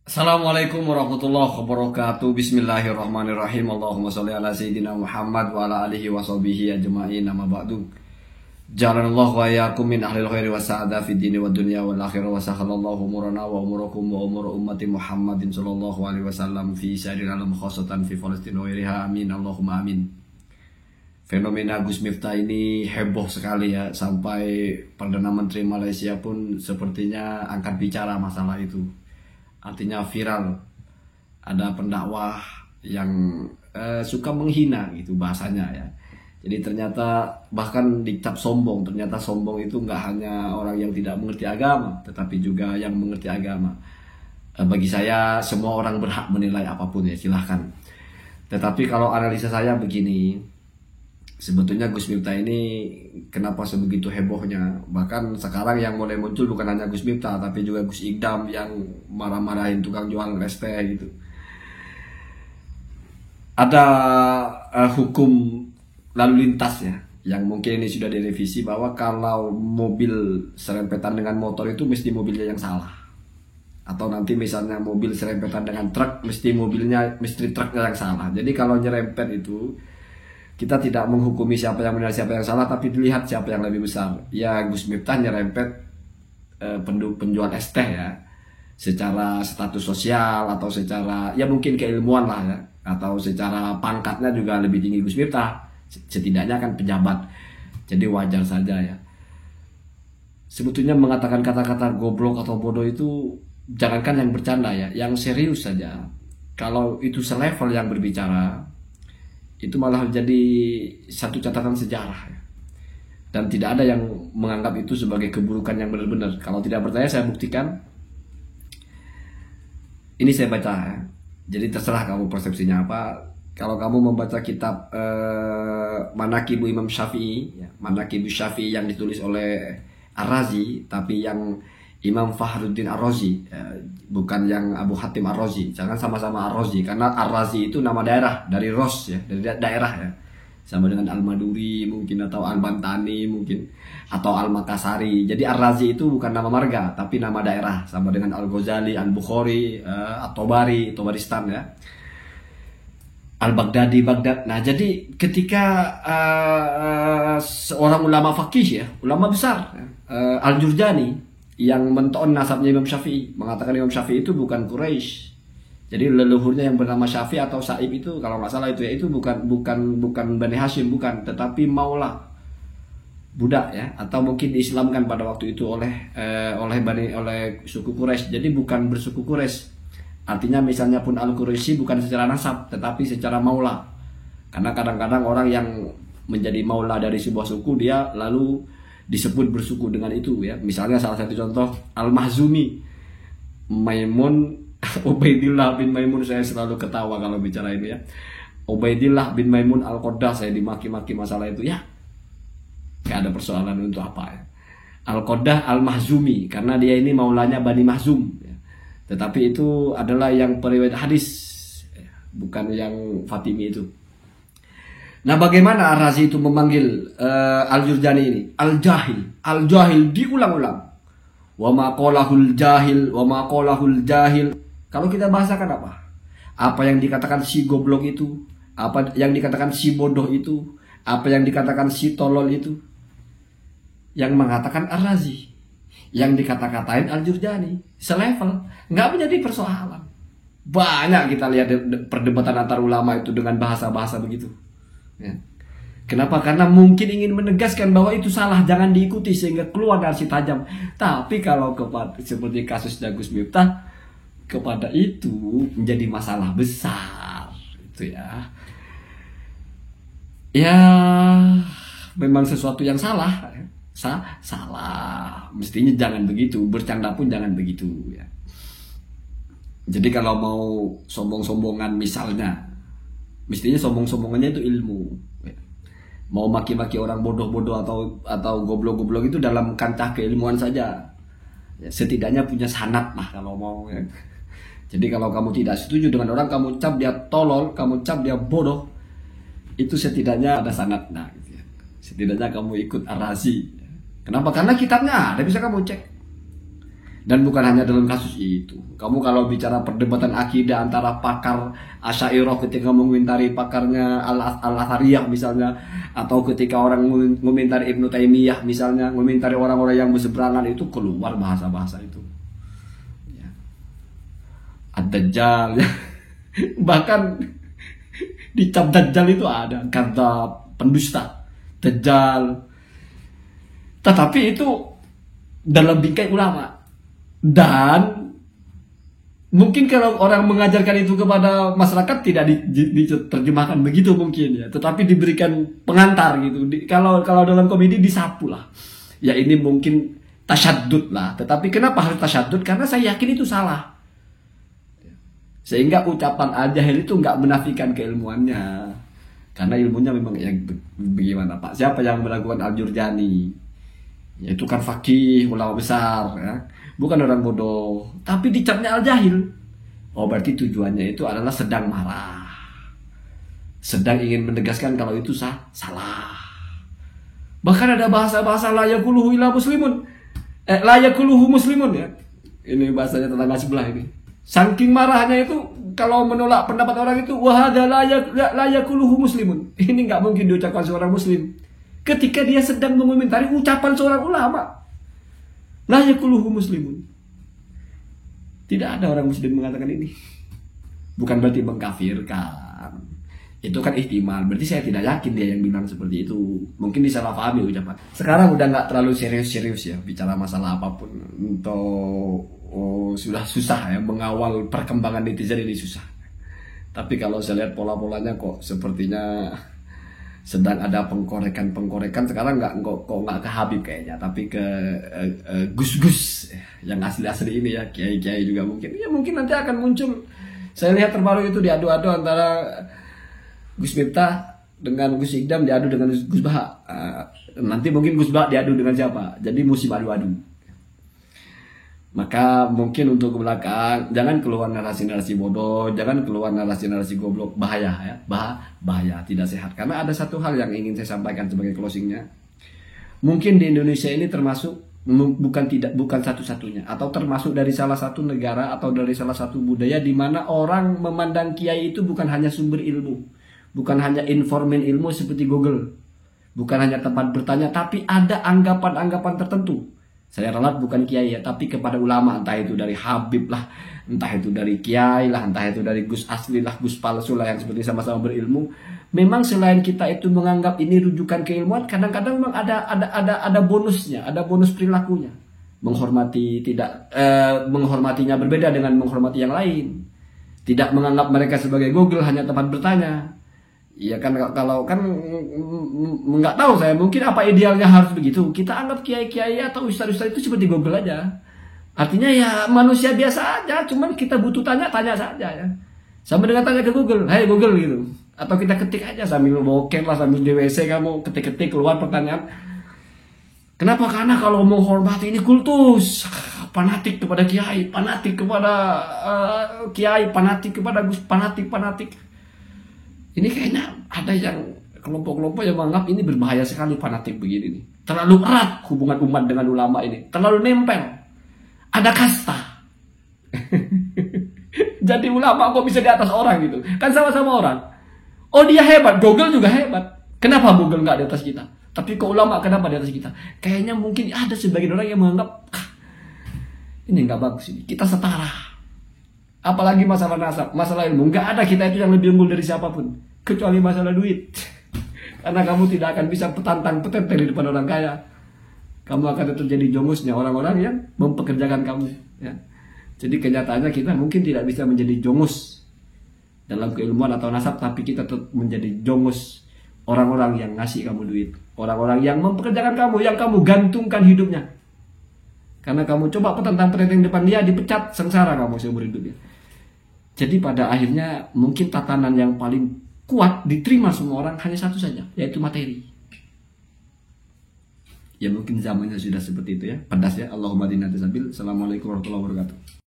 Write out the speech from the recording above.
Assalamualaikum warahmatullahi wabarakatuh. Bismillahirrahmanirrahim. Allahumma sholli ala sayyidina Muhammad wa ala alihi wa sahbihi ajma'in. Amma ba'du. Jalanallahu wa iyyakum min ahlil khairi wa sa'ada fid dini wad dunya wal akhirah wa sakhalallahu umurana wa umurakum wa umur ummati Muhammadin sallallahu alaihi wasallam fi sa'iril alam khassatan fi Palestina wa ghayriha. Amin. Allahumma amin. Fenomena Gus Miftah ini heboh sekali ya, sampai Perdana Menteri Malaysia pun sepertinya angkat bicara masalah itu. Artinya viral, ada pendakwah yang suka menghina gitu bahasanya ya. Jadi ternyata bahkan dicap sombong. Ternyata sombong itu nggak hanya orang yang tidak mengerti agama, tetapi juga yang mengerti agama. Bagi saya semua orang berhak menilai apapun ya, silahkan. Tetapi kalau analisa saya begini, sebetulnya Gus Miftah ini kenapa sebegitu hebohnya? Bahkan sekarang yang mulai muncul bukan hanya Gus Miftah, tapi juga Gus Idam yang marah-marahin tukang jual es teh gitu. Ada hukum lalu lintas ya, yang mungkin ini sudah direvisi, bahwa kalau mobil serempetan dengan motor itu mesti mobilnya yang salah. Atau nanti misalnya mobil serempetan dengan truk, mesti truknya yang salah. Jadi kalau nyerempet itu, kita tidak menghukumi siapa yang benar siapa yang salah, tapi dilihat siapa yang lebih besar. Ya Gus Miftah nyerempet penjual es teh ya, secara status sosial atau secara ya mungkin keilmuan lah ya, atau secara pangkatnya juga lebih tinggi Gus Miftah, setidaknya kan pejabat, jadi wajar saja ya. Sebetulnya mengatakan kata-kata goblok atau bodoh itu jangankan yang bercanda ya, yang serius saja, kalau itu selevel yang berbicara, itu malah jadi satu catatan sejarah ya. Dan tidak ada yang menganggap itu sebagai keburukan yang benar-benar. Kalau tidak percaya saya buktikan. Ini saya baca ya. Jadi terserah kamu persepsinya apa. Kalau kamu membaca kitab Manaqibu Imam Syafi'i ya, Manaqibu Syafi'i yang ditulis oleh Ar-Razi, tapi yang Imam Fakhruddin Ar-Razi, bukan yang Abu Hatim Ar-Razi. Jangan sama-sama Ar-Razi, karena Ar-Razi itu nama daerah, dari Ros ya, dari daerah ya. Sama dengan Al-Maduri mungkin, atau Al-Bantani mungkin, atau Al-Makassari. Jadi Ar-Razi itu bukan nama marga, tapi nama daerah. Sama dengan Al-Ghazali, Al-Bukhari, At-Tabari, Tabaristan ya. Al-Baghdadi, Baghdad. Nah, jadi ketika seorang ulama faqih ya, ulama besar, Al-Jurjani, yang menton nasabnya Imam Syafi'i, mengatakan Imam Syafi'i itu bukan Quraisy. Jadi leluhurnya yang bernama Syafi'i atau Sa'ib itu, kalau nggak salah itu ya, itu bukan Bani Hashim, bukan, tetapi Maula, budak ya, atau mungkin diislamkan pada waktu itu oleh suku Quraisy. Jadi bukan bersuku Quraisy. Artinya misalnya pun Al-Quraisy bukan secara nasab, tetapi secara Maula. Karena kadang-kadang orang yang menjadi Maula dari sebuah suku, dia lalu disebut bersuku dengan itu ya. Misalnya salah satu contoh Al-Mahzumi, Maimun Ubaidillah bin Maimun, saya selalu ketawa kalau bicara ini ya. Ubaidillah bin Maimun Al-Qaddah, saya dimaki-maki masalah itu ya. Gak ada persoalan untuk apa ya. Al-Qaddah Al-Mahzumi, karena dia ini maulanya Bani Mahzum ya. Tetapi itu adalah yang periwayat hadis ya, bukan yang Fatimi itu. Nah, bagaimana Ar-Razi itu memanggil Al-Jurjani ini? Al-Jahil. Al-Jahil diulang-ulang. Wa ma qalahul jahil, wa ma qalahul jahil. Kalau kita bahasakan apa? Apa yang dikatakan si goblok itu? Apa yang dikatakan si bodoh itu? Apa yang dikatakan si tolol itu? Yang mengatakan Ar-Razi. Yang dikata-katain Al-Jurjani. Selevel. Nggak menjadi persoalan. Banyak kita lihat perdebatan antar ulama itu dengan bahasa-bahasa begitu. Ya. Kenapa? Karena mungkin ingin menegaskan bahwa itu salah, jangan diikuti, sehingga keluar dari si tajam. Tapi kalau seperti kasus Gus Miftah, kepada itu menjadi masalah besar itu ya. Ya memang sesuatu yang salah. Salah. Mestinya jangan begitu, bercanda pun jangan begitu ya. Jadi kalau mau sombong-sombongan misalnya, mestinya sombong-sombongannya itu ilmu. Mau maki-maki orang bodoh-bodoh atau goblok-goblok itu dalam kancah keilmuan saja. Ya, setidaknya punya sanad lah kalau mau. Ya. Jadi kalau kamu tidak setuju dengan orang, kamu cap dia tolol, kamu cap dia bodoh, itu setidaknya ada sanad. Nah, gitu ya. Setidaknya kamu ikut Ar-Razi. Kenapa? Karena kitabnya ada, bisa kamu cek. Dan bukan hanya dalam kasus itu. Kamu kalau bicara perdebatan akidah antara pakar Asy'ariyah ketika mengomentari pakarnya Al-Athariyah misalnya, atau ketika orang mengomentari Ibnu Taimiyah misalnya, mengomentari orang-orang yang berseberangan, itu keluar bahasa-bahasa itu. Ya. Ad-Dajjal ya. Bahkan dicap Dajjal itu ada kata pendusta, Dajjal. Tetapi itu dalam bingkai ulama. Dan mungkin kalau orang mengajarkan itu kepada masyarakat tidak diterjemahkan begitu mungkin ya, tetapi diberikan pengantar gitu. Kalau dalam komedi disapu lah. Ya ini mungkin tasyadud lah. Tetapi kenapa harus tasyadud? Karena saya yakin itu salah. Sehingga ucapan al-jahil itu nggak menafikan keilmuannya. Karena ilmunya memang yang bagaimana Pak? Siapa yang melakukan Al-Jurjani? Ya, itu kan faqih, ulama besar ya. Bukan orang bodoh, tapi dicapnya al-jahil. Oh, berarti tujuannya itu adalah sedang marah, sedang ingin menegaskan kalau itu salah. Bahkan ada bahasa-bahasa la yaquluhu illa muslimun, la yaquluhu muslimun ya. Ini bahasanya tetangga sebelah ini. Saking marahnya itu kalau menolak pendapat orang itu, wa hadza la yaquluhu muslimun. Ini nggak mungkin diucapkan seorang muslim ketika dia sedang mengomentari ucapan seorang ulama. La yaquluhu muslimun. Tidak ada orang muslim mengatakan ini. Bukan berarti mengkafirkan. Itu kan ihtimal. Berarti saya tidak yakin dia yang bilang seperti itu. Mungkin disalahpahami ucapan. Sekarang udah nggak terlalu serius-serius ya bicara masalah apapun. Sudah susah ya mengawal perkembangan netizen ini, susah. Tapi kalau saya lihat pola-polanya kok sepertinya sedang ada pengkorekan sekarang nggak ke Habib kayaknya, tapi ke Gus-Gus yang asli ini ya, kiai-kiai juga mungkin nanti akan muncul. Saya lihat terbaru itu diadu-adu antara Gus Miftah dengan Gus Ikdam, diadu dengan Gus Baha. Nanti mungkin Gus Baha diadu dengan siapa, jadi musim adu-adu. Maka mungkin untuk ke belakang jangan keluar narasi-narasi bodoh, jangan keluar narasi-narasi goblok, bahaya ya, bahaya, tidak sehat. Karena ada satu hal yang ingin saya sampaikan sebagai closingnya. Mungkin di Indonesia ini termasuk bukan satu-satunya, atau termasuk dari salah satu negara atau dari salah satu budaya di mana orang memandang kiai itu bukan hanya sumber ilmu, bukan hanya informan ilmu seperti Google, bukan hanya tempat bertanya, tapi ada anggapan-anggapan tertentu. Saya ralat bukan kiai ya, tapi kepada ulama, entah itu dari Habib lah, entah itu dari kiai lah, entah itu dari Gus asli lah, Gus palsu lah, yang seperti sama-sama berilmu. Memang selain kita itu menganggap ini rujukan keilmuan, kadang-kadang memang ada bonusnya, ada bonus perilakunya. Menghormatinya berbeda dengan menghormati yang lain. Tidak menganggap mereka sebagai Google, hanya tempat bertanya. Iya kan, kalau kan nggak tahu saya, mungkin apa idealnya harus begitu. Kita anggap kiai-kiai atau ustaz-ustaz itu seperti Google aja. Artinya ya manusia biasa aja, cuman kita butuh tanya saja ya. Sama dengan tanya ke Google, "Hai Google" gitu. Atau kita ketik aja sambil boker lah, sambil di WC kamu ketik-ketik keluar pertanyaan. Kenapa? Karena kalau menghormati ini kultus, fanatik kepada kiai, fanatik kepada kiai, fanatik kepada Gus, fanatik. Ini kayaknya ada yang kelompok-kelompok yang menganggap ini berbahaya sekali, fanatik begini nih. Terlalu erat hubungan umat dengan ulama ini, terlalu nempel. Ada kasta. Jadi ulama kok bisa di atas orang gitu? Kan sama-sama orang. Oh dia hebat, Google juga hebat. Kenapa Google nggak di atas kita? Tapi kok ulama kenapa di atas kita? Kayaknya mungkin ada sebagian orang yang menganggap ini nggak bagus ini. Kita setara. Apalagi masalah nasab, masalah ilmu, nggak ada kita itu yang lebih unggul dari siapapun, kecuali masalah duit. Karena kamu tidak akan bisa petenteng di depan orang kaya. Kamu akan tetap jadi jongosnya orang-orang yang mempekerjakan kamu. Ya. Jadi kenyataannya kita mungkin tidak bisa menjadi jongos dalam keilmuan atau nasab, tapi kita tetap menjadi jongos orang-orang yang ngasih kamu duit, orang-orang yang mempekerjakan kamu, yang kamu gantungkan hidupnya. Karena kamu coba petentang-petenteng depan dia, dipecat, sengsara kamu seumur hidupnya. Jadi pada akhirnya mungkin tatanan yang paling kuat diterima semua orang hanya satu saja, yaitu materi. Ya mungkin zamannya sudah seperti itu ya, pedas ya. Allahumma dinna tasabil. Assalamualaikum warahmatullahi wabarakatuh.